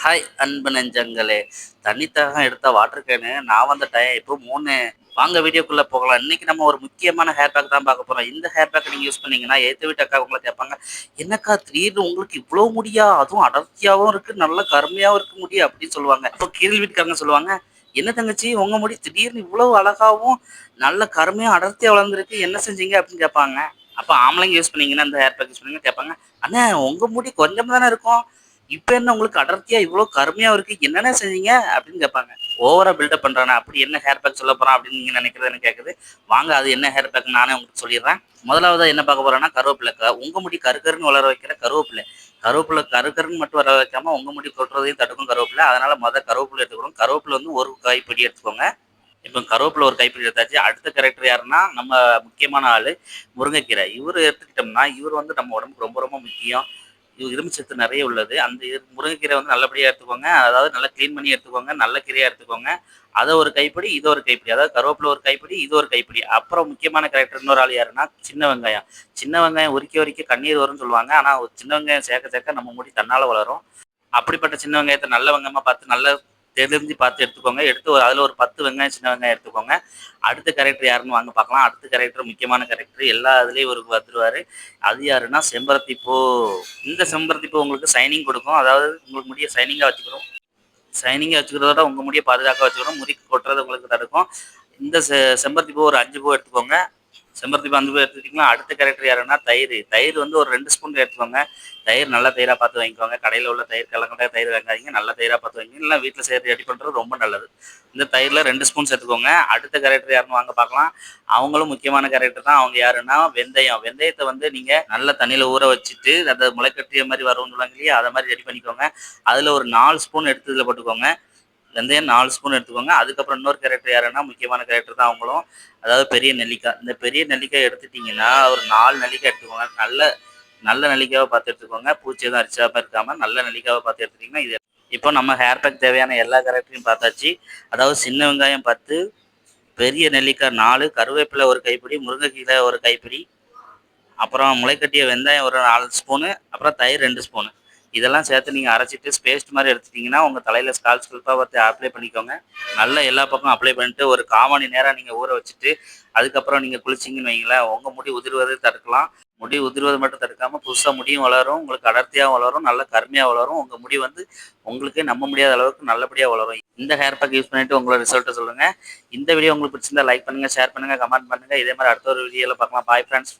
Hi அன்பு நெஞ்சங்களே, தண்ணித்தாகம் எடுத்த வாட்டர் கேனு நான் வந்துட்டேன். இப்போ 3 வாங்க வீடியோக்குள்ள போகலாம். இன்னைக்கு நம்ம ஒரு முக்கியமான ஹேர் பேக் தான் பார்க்க போறோம். இந்த ஹேர் பேக் நீங்க யூஸ் பண்ணீங்கன்னா எதிர்த்த வீட்டு அக்கா உங்களை கேட்பாங்க, என்னக்கா திடீர்னு உங்களுக்கு இவ்வளோ முடியா, அதுவும் அடர்த்தியாகவும் இருக்கு, நல்ல கருமையாகவும் இருக்கு முடி அப்படின்னு சொல்லுவாங்க. அப்போ கீழ் வீட்டுக்காரங்க சொல்லுவாங்க, என்ன தங்கச்சி உங்க முடி திடீர்னு இவ்வளவு அழகாவும் நல்ல கருமையா அடர்த்தியா வளர்ந்துருக்கு, என்ன செஞ்சீங்க அப்படின்னு கேட்பாங்க. அப்போ ஆம்பளைங்க யூஸ் பண்ணீங்கன்னா இந்த ஹேர் பேக் யூஸ் பண்ணீங்கன்னா கேட்பாங்க, அண்ணா உங்க முடி கொஞ்சம் தானே இருக்கும், இப்ப என்ன உங்களுக்கு அடர்த்தியா இவ்வளவு கருமையா இருக்கு, என்னென்ன செஞ்சீங்க அப்படின்னு கேட்பாங்க. ஓவரா பில்டப் பண்றானா, அப்படி என்ன ஹேர் பேக் சொல்ல போறான் அப்படின்னு நீங்க நினைக்கிறது எனக்கு கேட்குது. வாங்க அது என்ன ஹேர் பேக் நானே உங்களுக்கு சொல்லிடுறேன். முதலாவதா என்ன பார்க்க போறோம்னா கருவேப்பிலை. உங்க முடி கருக்கருன்னு வளர வைக்கிற கருவேப்பிலை. கருவேப்பிலை கருக்கருன்னு மட்டும் வர வைக்காம உங்க முடி கொட்டுறதையும் தடுக்கும் கருவேப்பிலை. அதனால கருவேப்பிலை எடுத்துக்கணும். கருவேப்பிலை வந்து ஒரு கைப்பிடி எடுத்துக்கோங்க. இப்போ கருவேப்பிலை ஒரு கைப்பிடி எடுத்தாச்சு. அடுத்த கேரக்டர் யாருன்னா நம்ம முக்கியமான ஆளு முருங்கைக்கீரை. இவர் எடுத்துக்கிட்டோம்னா இவர் வந்து நம்ம உடம்புக்கு ரொம்ப ரொம்ப முக்கியம். இரும்பு சத்து நிறைய உள்ளது. அந்த முருங்கைக்கீரை வந்து நல்லபடியாக எடுத்துக்கோங்க. அதாவது நல்லா க்ளீன் பண்ணி எடுத்துக்கோங்க. நல்ல கீரையாக எடுத்துக்கோங்க. அதை ஒரு கைப்பிடி, இது ஒரு கைப்பிடி. அதாவது கருவேப்பிலை ஒரு கைப்பிடி, இது ஒரு கைப்பிடி. அப்புறம் முக்கியமான கேரக்டர் இன்னொரு ஆள் யாருன்னா சின்ன வெங்காயம். சின்ன வெங்காயம் உரிக்க உரிக்க கண்ணீர் வரும்னு சொல்லுவாங்க. ஆனால் சின்ன வெங்காயம் சேர்க்க சேர்க்க நம்ம முடி தன்னால் வளரும். அப்படிப்பட்ட சின்ன வெங்காயத்தை நல்ல வெங்காயமாக பார்த்து நல்ல தெரிஞ்சு பார்த்து எடுத்துக்கோங்க. எடுத்து அதில் ஒரு 10 வெங்காயம் சின்ன வெங்காயம் எடுத்துக்கோங்க. அடுத்த கேரக்டர் யாருன்னு வாங்க பார்க்கலாம். அடுத்த கேரக்டர் முக்கியமான கேரக்டர், எல்லா இதுலேயும் ஒரு வந்துருவார். அது யாருன்னா செம்பருத்தி பூ. இந்த செம்பருத்தி பூ உங்களுக்கு சைனிங் கொடுக்கும். அதாவது உங்களுக்கு முடிய சைனிங்காக வச்சுக்கிறோம். சைனிங்காக வச்சுக்கிறதோட உங்கள் முடிய பாதுகாக்க வச்சுக்கிறோம். முடி கொட்டுறது உங்களுக்கு தடுக்கும். இந்த செம்பருத்தி பூ ஒரு 5 பூ எடுத்துக்கோங்க. செம்பருத்தி பூ 5 பூ எடுத்துக்கிட்டிங்கன்னா அடுத்த கேரக்டர் யாருன்னா தயிர். தயிர் வந்து ஒரு 2 ஸ்பூன் எடுத்துக்கோங்க. தயிர் நல்ல தயிராக பார்த்து வாங்கிக்கோங்க. கடையில் உள்ள தயிர் கலக்கட்ட தயிர் வாங்காதீங்க. நல்ல தயிராக பார்த்து வாங்கிங்க. இல்லை வீட்டில் சேர்த்து ரெடி பண்ணுறது ரொம்ப நல்லது. இந்த தயிரில் 2 ஸ்பூன் சேர்த்துக்கோங்க. அடுத்த கேரக்டர் யாருன்னு வாங்க பார்க்கலாம். அவங்களும் முக்கியமான கேரக்டர் தான். அவங்க யாருன்னா வெந்தயம். வெந்தயத்தை வந்து நீங்கள் நல்ல தண்ணியில் ஊற வச்சுட்டு அதை முளைக்கட்டிய மாதிரி வரும்னு சொல்லுவாங்க இல்லையா, அதை மாதிரி ரெடி பண்ணிக்கோங்க. அதில் ஒரு 4 ஸ்பூன் எடுத்து இதில் போட்டுக்கோங்க. வெந்தயம் 4 ஸ்பூன் எடுத்துக்கோங்க. அதுக்கப்புறம் இன்னொரு கேரக்டர் யாருன்னா முக்கியமான கேரக்டர் தான் அவங்களும். அதாவது பெரிய நெல்லிக்காய். இந்த பெரிய நெல்லிக்காய் எடுத்துட்டிங்கன்னா ஒரு 4 நெல்லிக்காய் எடுத்துக்கோங்க. நல்ல நல்ல நெல்லிக்காவை பார்த்து எடுத்துக்கோங்க. பூச்சி எதுவும் அரிச்சாமல் இருக்காமல் நல்ல நெல்லிக்காவை பார்த்து எடுத்துட்டிங்கன்னா இது. இப்போ நம்ம ஹேர் பேக் தேவையான எல்லா கேரக்டரையும் பார்த்தாச்சு. அதாவது சின்ன வெங்காயம் 10, பெரிய நெல்லிக்காய் 4, கருவேப்பிலை ஒரு கைப்பிடி, முருங்கைக்கீரை ஒரு கைப்பிடி, அப்புறம் முளைக்கட்டிய வெந்தயம் ஒரு 4 ஸ்பூனு, அப்புறம் தயிர் 2 ஸ்பூனு. இதெல்லாம் சேர்த்து நீங்கள் அரைச்சிட்டு பேஸ்ட் மாதிரி எடுத்துட்டிங்கன்னா உங்கள் தலையில் ஸ்கல்பாக பார்த்து அப்ளை பண்ணிக்கோங்க. நல்லா எல்லா பக்கம் அப்ளை பண்ணிட்டு ஒரு 1/4 மணி நேரம் நீங்கள் ஊற வச்சுட்டு அதுக்கப்புறம் நீங்கள் குளிச்சிங்கன்னு வைங்களேன், உங்கள் முடி உதிர்வதை தடுக்கலாம். முடி உதிர்வது மட்டும் தடுக்காமல் புதுசாக முடியும் வளரும். உங்களுக்கு அடர்த்தியாக வளரும். நல்ல கருமையாக வளரும். உங்கள் முடி வந்து உங்களுக்கே நம்ப முடியாத அளவுக்கு நல்லபடியாக வளரும். இந்த ஹேர் பேக் யூஸ் பண்ணிவிட்டு உங்களோட ரிசல்ட்டை சொல்லுங்கள். இந்த வீடியோ உங்களுக்கு பிடிச்சிருந்தா லைக் பண்ணுங்கள், ஷேர் பண்ணுங்கள், கமெண்ட் பண்ணுங்கள். இதே மாதிரி அடுத்த ஒரு வீடியோவில் பார்க்கலாம். Bye friends.